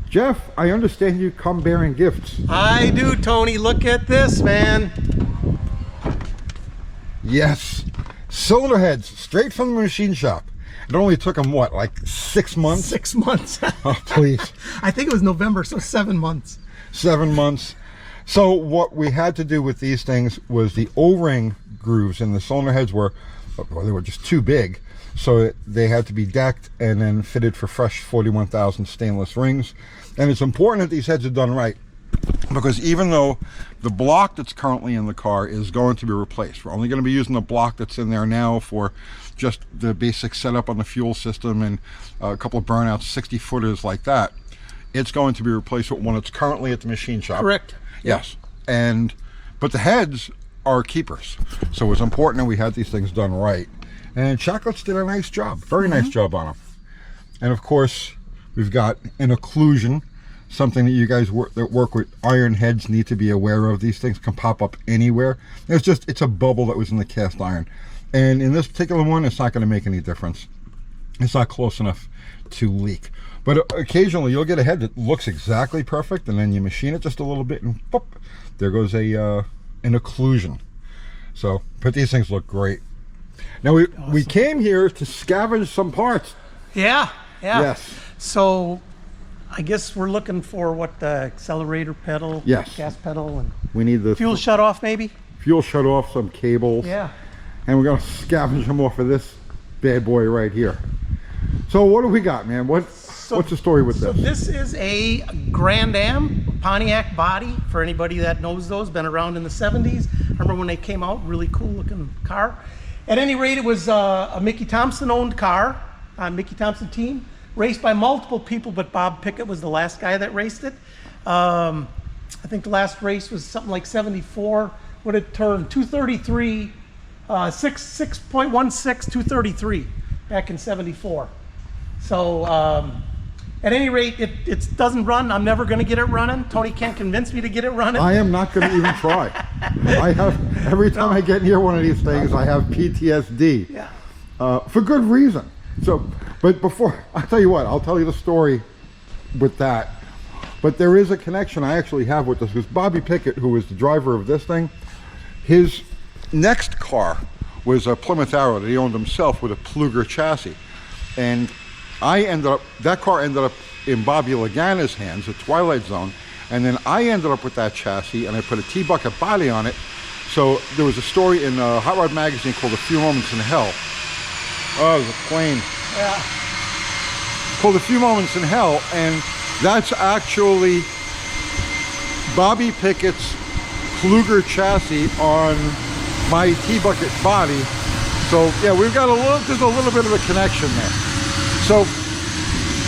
Jeff, I understand you come bearing gifts. I do, Tony. Look at this, man. Yes. Cylinder heads, straight from the machine shop. It only took them, what, like 6 months? 6 months. Oh, please. I think it was November, so 7 months. 7 months. So what we had to do with these things was the O-ring grooves in the cylinder heads were, well, they were just too big. So they had to be decked and then fitted for fresh 41,000 stainless rings. And it's important that these heads are done right, because even though the block that's currently in the car is going to be replaced, we're only going to be using the block that's in there now for just the basic setup on the fuel system and a couple of burnouts, 60 footers like that. It's going to be replaced with one that's currently at the machine shop. Correct. Yes. But the heads are keepers. So it's important that we had these things done right. And Chocolates did a nice job, very nice job on them. And of course, we've got an occlusion, something that you guys that work with iron heads need to be aware of. These things can pop up anywhere. It's a bubble that was in the cast iron. And in this particular one, it's not going to make any difference. It's not close enough to leak. But occasionally you'll get a head that looks exactly perfect, and then you machine it just a little bit and boop, there goes an occlusion. So, but these things look great. Now we came here to scavenge some parts. Yeah. Yes. So I guess we're looking for what, the accelerator pedal, yes, gas pedal, and we need the fuel shut off, maybe. Fuel shut off, some cables. Yeah. And we're gonna scavenge them off of this bad boy right here. So what do we got, man? What's the story with this? So this is a Grand Am Pontiac body. For anybody that knows those, been around in the 70s. Remember when they came out? Really cool looking car. At any rate, it was a Mickey Thompson owned car, Mickey Thompson team, raced by multiple people, but Bob Pickett was the last guy that raced it. I think the last race was something like 74. What it turned 233, 6.16, 233 back in 74. So at any rate, it doesn't run. I'm never going to get it running. Tony can't convince me to get it running. I am not going to even try. I have, every time I get near one of these things, I have PTSD. Yeah. For good reason. So, but before, I'll tell you what, I'll tell you the story with that. But there is a connection I actually have with this, because Bobby Pickett, who was the driver of this thing, his next car was a Plymouth Arrow that he owned himself with a Pluger chassis. And that car ended up in Bobby Lagana's hands at Twilight Zone, and then I ended up with that chassis and I put a T-bucket body on it. So there was a story in Hot Rod magazine called A Few Moments in Hell. Oh, there's a plane. Yeah. Called A Few Moments in Hell, and that's actually Bobby Pickett's Pluger chassis on my T-bucket body. So yeah, we've got there's a little bit of a connection there. So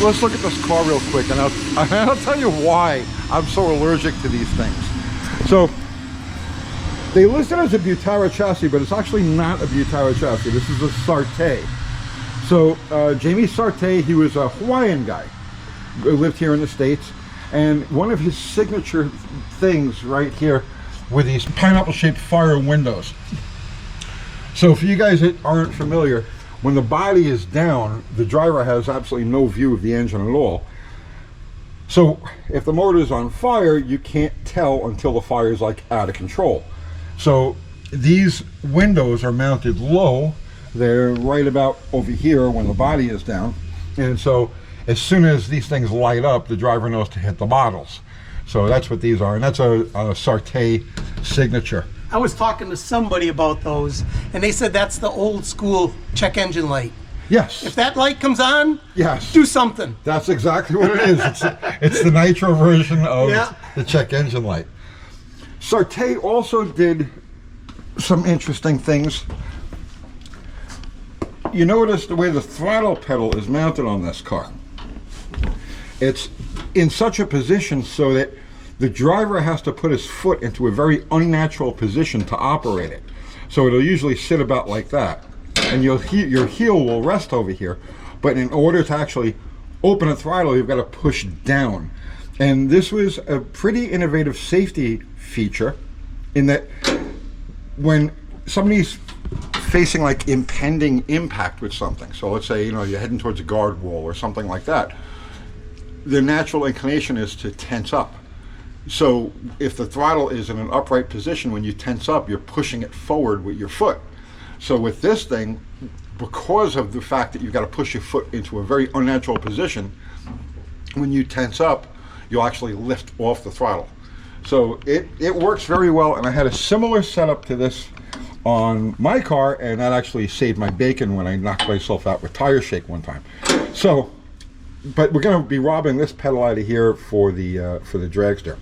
let's look at this car real quick, and I'll tell you why I'm so allergic to these things. So they list it as a Butara chassis, but it's actually not a Butara chassis. This is a Sartay. So Jamie Sartay, he was a Hawaiian guy who lived here in the States, and one of his signature things right here were these pineapple-shaped fire windows. So for you guys that aren't familiar, when the body is down, the driver has absolutely no view of the engine at all. So if the motor is on fire, you can't tell until the fire is like out of control. So these windows are mounted low. They're right about over here when the body is down. And so as soon as these things light up, the driver knows to hit the bottles. So that's what these are, and that's a Sartay signature. I was talking to somebody about those, and they said that's the old school check engine light. Yes. If that light comes on, yes, do something. That's exactly what it is. It's the nitro version of the check engine light. Sartay also did some interesting things. You notice the way the throttle pedal is mounted on this car. It's in such a position so that the driver has to put his foot into a very unnatural position to operate it. So it'll usually sit about like that, and your heel will rest over here. But in order to actually open a throttle, you've got to push down. And this was a pretty innovative safety feature, in that when somebody's facing like impending impact with something, so let's say you're heading towards a guard wall or something like that, the natural inclination is to tense up. So if the throttle is in an upright position, when you tense up, you're pushing it forward with your foot. So with this thing, because of the fact that you've got to push your foot into a very unnatural position, when you tense up, you'll actually lift off the throttle. So it works very well, and I had a similar setup to this on my car, and that actually saved my bacon when I knocked myself out with tire shake one time. So, but we're going to be robbing this pedal out of here for the dragster.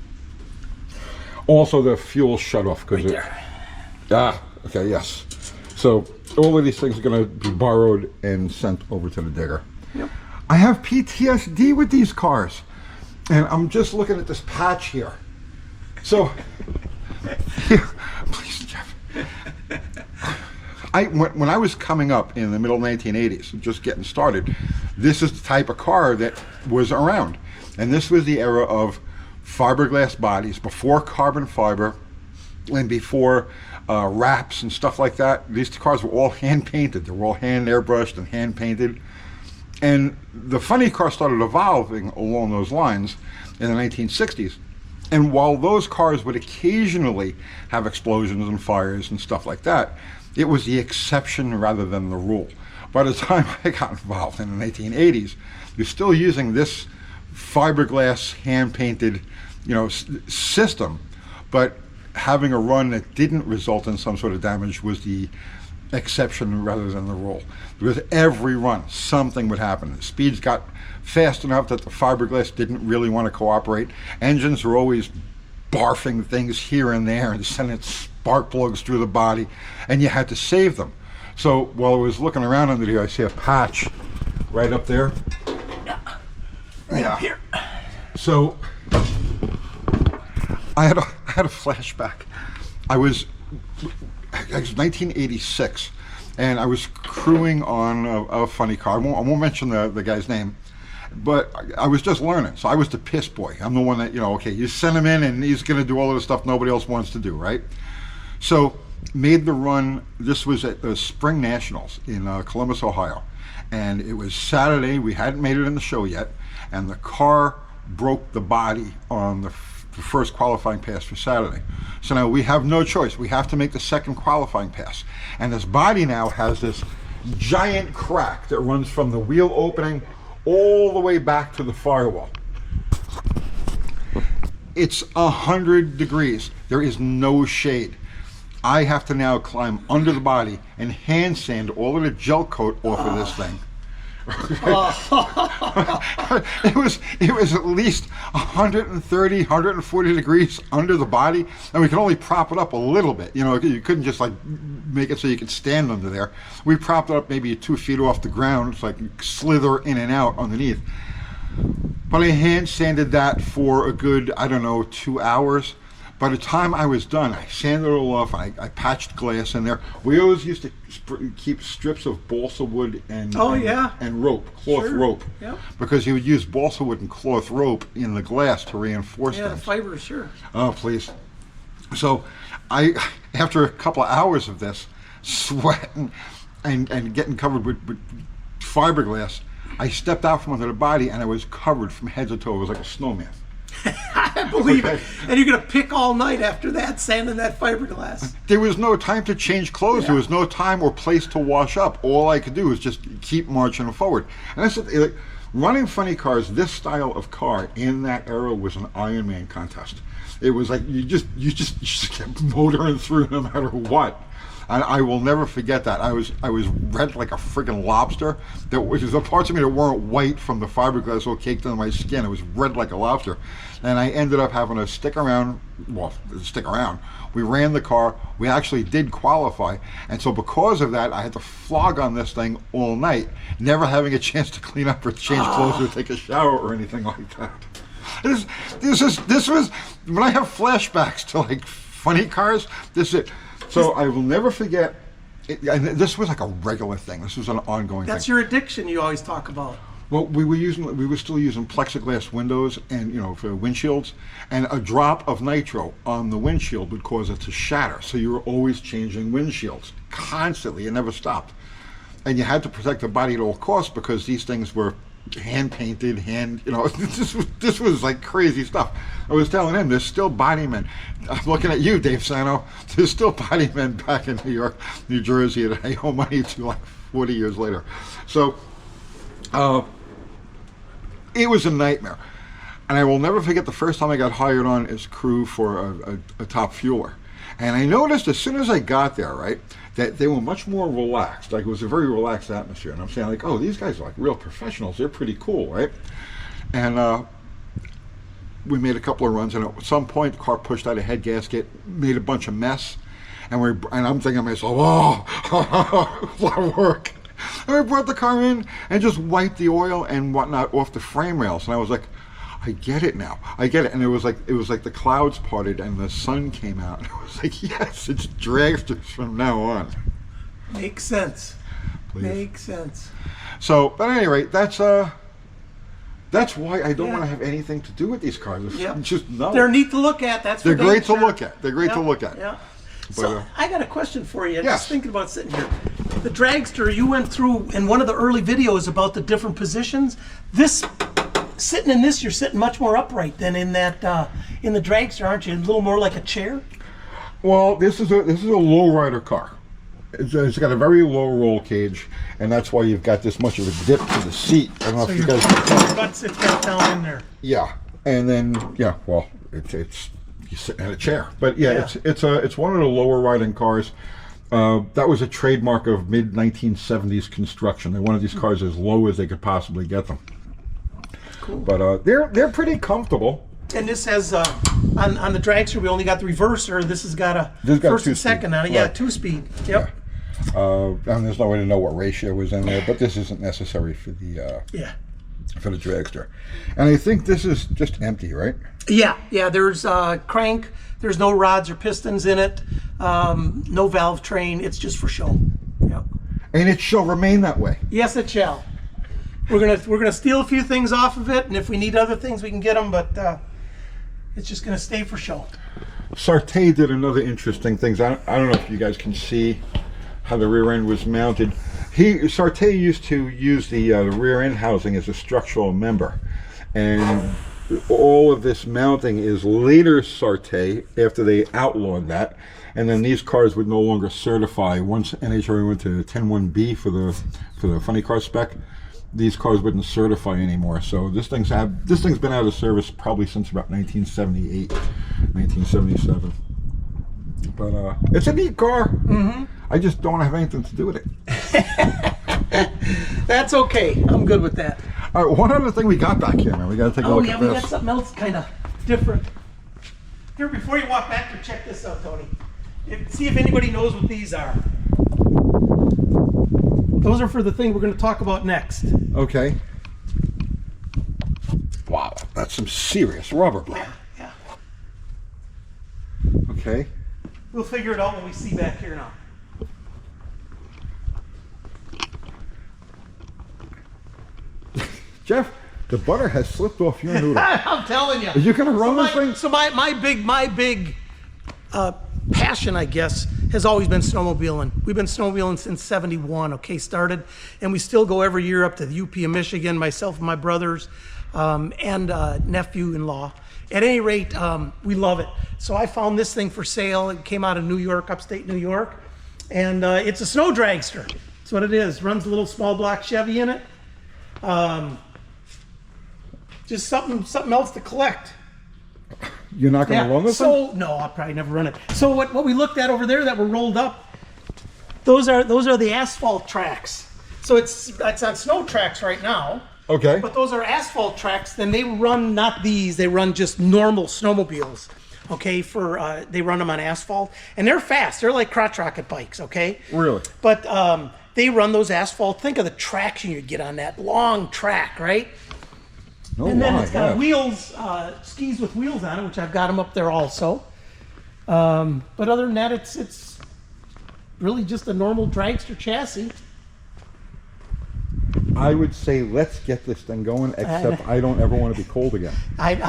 Also, the fuel shut off because okay, yes. So all of these things are going to be borrowed and sent over to the digger. Yep. I have PTSD with these cars, and I'm just looking at this patch here. So, here, please, Jeff. When I was coming up in the middle 1980s, just getting started, this is the type of car that was around. And this was the era of fiberglass bodies, before carbon fiber, and before wraps and stuff like that. These cars were all hand painted. They were all hand airbrushed and hand painted. And the funny car started evolving along those lines in the 1960s. And while those cars would occasionally have explosions and fires and stuff like that, it was the exception rather than the rule. By the time I got involved in the 1980s, you're still using this fiberglass hand-painted, system, but having a run that didn't result in some sort of damage was the exception rather than the rule. Because every run, something would happen. The speeds got fast enough that the fiberglass didn't really want to cooperate. Engines were always barfing things here and there and sending spark plugs through the body, and you had to save them. So while I was looking around under here, I see a patch right up there. Yeah, right up here. So I had a flashback. It was 1986, and I was crewing on a funny car. I won't mention the guy's name, but I was just learning. So I was the piss boy. I'm the one that, okay, you send him in and he's going to do all of the stuff nobody else wants to do, right? So made the run. This was at the Spring Nationals in Columbus, Ohio. And it was Saturday. We hadn't made it in the show yet. And the car broke the body on the first qualifying pass for Saturday. So now we have no choice. We have to make the second qualifying pass. And this body now has this giant crack that runs from the wheel opening all the way back to the firewall. It's 100 degrees. There is no shade. I have to now climb under the body and hand sand all of the gel coat off of this thing. It was at least 130, 140 degrees under the body, and we could only prop it up a little bit. You couldn't just like make it so you could stand under there. We propped it up maybe 2 feet off the ground so I could slither in and out underneath. But I hand sanded that for a good, 2 hours. By the time I was done, I sanded it all off. I patched glass in there. We always used to keep strips of balsa wood and rope, cloth rope, because you would use balsa wood and cloth rope in the glass to reinforce things. Yeah, fibers, sure. Oh, please. So after a couple of hours of this, sweating and getting covered with fiberglass, I stepped out from under the body and I was covered from head to toe. It was like a snowman. I believe it. And you're going to pick all night after that, sanding that fiberglass. There was no time to change clothes. Yeah. There was no time or place to wash up. All I could do was just keep marching forward. And I said, running funny cars, this style of car in that era was an Ironman contest. It was like you just kept motoring through no matter what. And I will never forget that. I was red like a friggin' lobster. There was the parts of me that weren't white from the fiberglass all caked on my skin. It was red like a lobster. And I ended up having to stick around. We ran the car. We actually did qualify. And so because of that, I had to flog on this thing all night, never having a chance to clean up or change clothes or take a shower or anything like that. This was, when I have flashbacks to like funny cars, this is it. So I will never forget, and this was like a regular thing. This was an ongoing thing. That's your addiction you always talk about. Well, we were still using plexiglass windows and, for windshields, and a drop of nitro on the windshield would cause it to shatter. So you were always changing windshields constantly. It never stopped. And you had to protect the body at all costs because these things were hand painted, this was like crazy stuff. I was telling him there's still body men. I'm looking at you, Dave Sano. There's still body men back in New York, New Jersey that I owe money to like 40 years later. So it was a nightmare. And I will never forget the first time I got hired on as crew for a top fueler. And I noticed as soon as I got there, right, that they were much more relaxed. Like, it was a very relaxed atmosphere. And I'm saying, like, oh, these guys are like real professionals. They're pretty cool, right? And we made a couple of runs, and at some point the car pushed out a head gasket, made a bunch of mess, and I'm thinking to myself, oh, a lot of work. And we brought the car in and just wiped the oil and whatnot off the frame rails, and I was like, I get it now. I get it. And it was like the clouds parted and the sun came out. And I was like, yes, it's dragsters from now on. Makes sense. Please. Makes sense. So, but at any rate, that's why I don't want to have anything to do with these cars. Yep. Just no. They're neat to look at. That's They're great to look at. They're great to look at. Yeah. But, So I got a question for you. Yes. Just thinking about sitting here. The dragster, you went through in one of the early videos about the different positions. Sitting in this, you're sitting much more upright than in that in the dragster, aren't you? A little more like a chair. Well, this is a lowrider car. It's got a very low roll cage, and that's why you've got this much of a dip to the seat. I don't know if you guys. Your butt sits right down in there. Yeah, and then well, it's you sit in a chair, but it's one of the lower riding cars. That was a trademark of mid 1970s construction. They wanted these cars as low as they could possibly get them. Cool. But they're pretty comfortable. And this has on the dragster we only got the reverser. This has got a This got first and 2-speed. second on it. Right. Yeah, 2-speed. Yep. And there's no way to know what ratio was in there, but this isn't necessary for the for the dragster. And I think this is just empty, right? Yeah. There's crank. There's no rods or pistons in it. No valve train. It's just for show. Yep. And it shall remain that way. Yes, it shall. We're gonna steal a few things off of it, and if we need other things, we can get them. But it's just gonna stay for show. Sarté did another interesting thing. I don't know if you guys can see how the rear end was mounted. Sarté used to use the rear end housing as a structural member, and all of this mounting is later Sarté after they outlawed that, and then these cars would no longer certify once NHRA went to 10.1B for the Funnycar spec. These cars wouldn't certify anymore. So this thing's been out of service probably since about 1978, 1977. But it's a neat car. Mm-hmm. I just don't want to have anything to do with it. That's okay. I'm good with that. All right, one other thing we got back here, man. We got to take a look at we this. got something else kind of different. Here, before you walk back, check this out, Tony. See if anybody knows what these are. Those are for the thing we're going to talk about next. Okay. Wow, that's some serious rubber, bro. Yeah. Okay. We'll figure it out when we see back here now. Jeff, the butter has slipped off your noodle. I'm telling you. Are you going to run this thing? So my big passion, I guess, has always been snowmobiling. We've been snowmobiling since '71. Okay, started, and we still go every year up to the UP of Michigan. Myself and my brothers, and nephew-in-law. At any rate, we love it. So I found this thing for sale. It came out of New York, upstate New York, and it's a snow dragster. That's what it is. Runs a little small block Chevy in it. Just something else to collect. You're not going to run this thing? No, I'll probably never run it. So what we looked at over there that were rolled up, those are the asphalt tracks. So it's on snow tracks right now. Okay. But those are asphalt tracks. Then they run not these. They run just normal snowmobiles. Okay, they run them on asphalt, and they're fast. They're like crotch rocket bikes. Okay. Really? But they run those asphalt. Think of the traction you'd get on that long track, right? No, and then it's got wheels, skis with wheels on it, which I've got them up there also. But other than that, it's really just a normal dragster chassis. I would say let's get this thing going, except I don't ever want to be cold again. I'm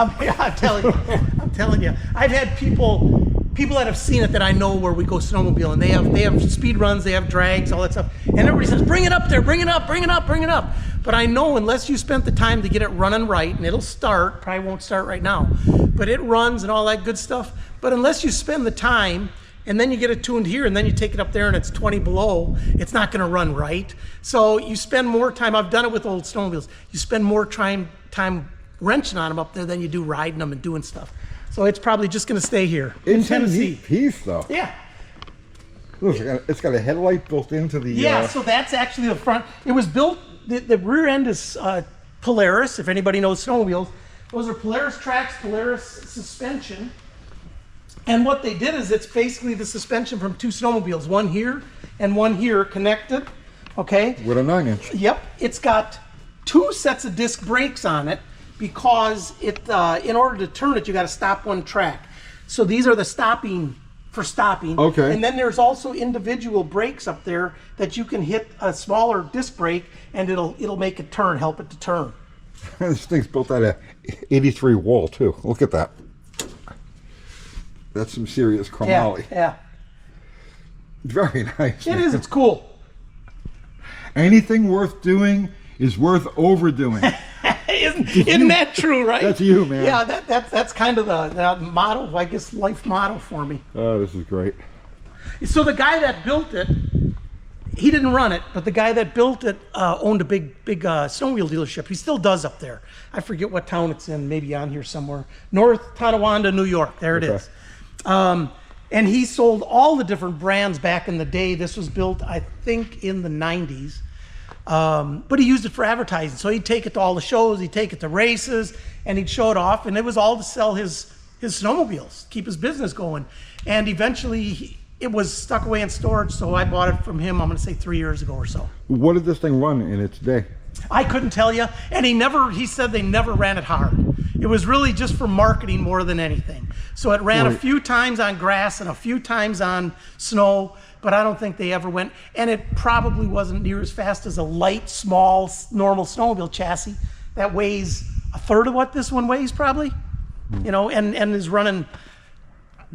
telling you. I've had people that have seen it that I know where we go snowmobiling. They have speed runs, they have drags, all that stuff. And everybody says, bring it up there, bring it up. But I know unless you spent the time to get it running right, and it'll start, probably won't start right now, but it runs and all that good stuff. But unless you spend the time, and then you get it tuned here, and then you take it up there and it's 20 below, it's not gonna run right. So you spend more time, I've done it with old snowmobiles, you spend more time wrenching on them up there than you do riding them and doing stuff. So it's probably just gonna stay here in Tennessee. It's a neat piece though. Yeah. Look, it's got a headlight built into the... Yeah, so that's actually the front. It was built, the rear end is Polaris, if anybody knows snowmobiles. Those are Polaris tracks, Polaris suspension. And what they did is it's basically the suspension from two snowmobiles, one here and one here connected, okay? With a 9-inch. Yep, it's got 2 sets of disc brakes on it because it, in order to turn it, you gotta stop one track. So these are the stopping, for stopping. Okay. And then there's also individual brakes up there that you can hit a smaller disc brake and it'll make it turn, help it to turn. This thing's built out of 83 wall too. Look at that. That's some serious chromoly. Yeah. Very nice. It is, it's cool. Anything worth doing is worth overdoing. Isn't that true, right? That's you, man. Yeah, that's kind of the motto, I guess, life motto for me. Oh, this is great. So the guy that built it, he didn't run it, but the guy that built it owned a big snowmobile dealership. He still does up there. I forget what town it's in, maybe on here somewhere. North Tonawanda, New York. There it is. And he sold all the different brands back in the day. This was built, I think, in the 90s. But he used it for advertising. So he'd take it to all the shows, he'd take it to races, and he'd show it off. And it was all to sell his snowmobiles, keep his business going. And eventually, it was stuck away in storage. So I bought it from him, I'm going to say 3 years ago or so. What did this thing run in its day? I couldn't tell you. And he said they never ran it hard. It was really just for marketing more than anything. So it ran a few times on grass and a few times on snow, but I don't think they ever went. And it probably wasn't near as fast as a light, small, normal snowmobile chassis that weighs a third of what this one weighs probably, you know, and is running,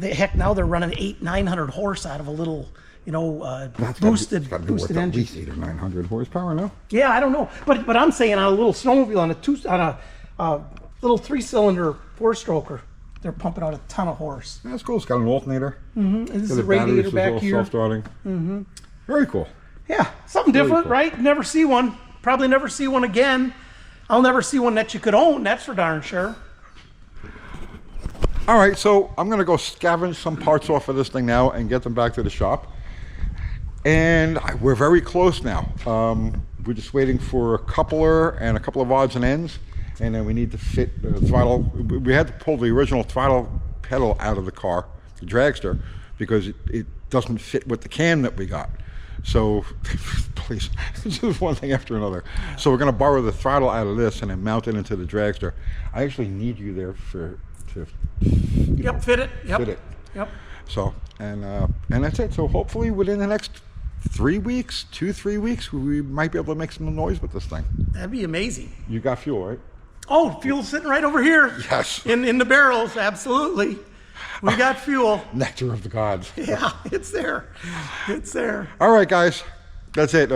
heck, now they're running 800-900 horse out of a little, you know, boosted engine. At least 800 or 900 horsepower, no? Yeah, I don't know, but I'm saying on a little snowmobile on a little 3-cylinder 4-stroker, they're pumping out a ton of horse. That's cool. It's got an alternator. Mm-hmm. This is a radiator back here. Self-starting. Mm-hmm. Very cool. Yeah, something different, cool. right? Never see one. Probably never see one again. I'll never see one that you could own. That's for darn sure. All right, so I'm going to go scavenge some parts off of this thing now and get them back to the shop. And we're very close now. We're just waiting for a coupler and a couple of odds and ends. And then we need to fit the throttle. We had to pull the original throttle pedal out of the car, the dragster, because it doesn't fit with the cam that we got. So, please, this is one thing after another. So we're going to borrow the throttle out of this and then mount it into the dragster. I actually need you there to fit it. Yep. Fit it. Yep. So, and that's it. So hopefully within the next 3 weeks, 2-3 weeks, we might be able to make some noise with this thing. That'd be amazing. You got fuel, right? Oh, fuel's sitting right over here. Yes. In the barrels, absolutely. We got fuel. Nectar of the gods. Yeah, it's there. It's there. All right, guys. That's it.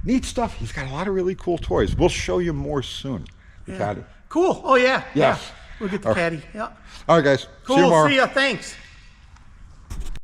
Neat stuff. He's got a lot of really cool toys. We'll show you more soon. The caddy. Cool. Oh, yeah. Yes. Yeah. We'll get the caddy. Yeah. All right, guys. Cool. See you tomorrow. See ya. Thanks.